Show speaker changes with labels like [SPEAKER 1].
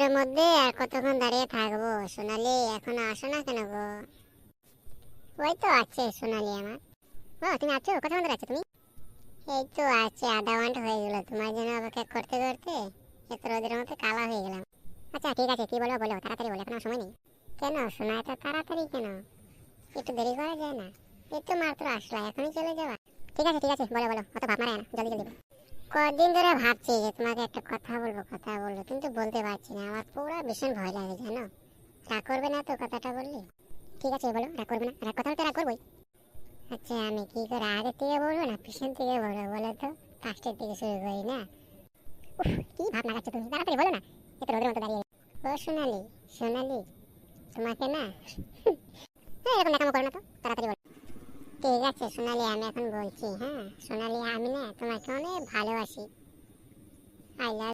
[SPEAKER 1] রোদের মধ্যে আর কতক্ষণ দাঁড়িয়ে থাকবো? সোনালি এখনো আসো না কেন গো? ওই তো আছে সোনালি আমার। ও তুমি আছো? কতক্ষণ ধরে আছো তুমি? এই তো আছে, আধা ঘন্টা হয়ে গেল তোমার জন্য অপেক্ষা করতে করতে। এত রোদের মধ্যে কালা হয়ে গেলাম। আচ্ছা ঠিক আছে, কি বলো বলো, তাড়াতাড়ি বলো, এখন আমার সময় নেই। কেন শোনা, এত তাড়াতাড়ি কেন? একটু দেরি করা যায় না? এই তো মাত্র আসলা, এখনই চলে যাওয়া? ঠিক আছে বলো বলো, অত ভাব মারায় না, জলদি জলদি বলো। কদিন ধরে ভাবছি যে তোমাকে একটা কথা বলবো কিন্তু বলতে পারছি না, আমার পুরো ভীষণ ভয় লাগে জানো। রাগ করবে না তো কথাটা বললে? ঠিক আছে বলো, রাগ করবে না, রাগ কথা তো রাগ করবোই। আচ্ছা আমি কি করে, আগের থেকে বলবো না পিছন থেকে বলবো বলো তো? ফার্স্টের থেকে শুরু করি না? উফ, কি ভাব লাগাচ্ছ তুমি, তাড়াতাড়ি বলো না। এত রোদের মতো দাঁড়িয়ে। ও সোনালি, সোনালি তোমাকে না হ্যাঁ এরকম দেখামো করো না তো, তাড়াতাড়ি বলো। ঠিক আছে সোনালি, আমি এখন বলছি। হ্যাঁ সোনালি, আমি না তোমাকে অনেক ভালোবাসি। I love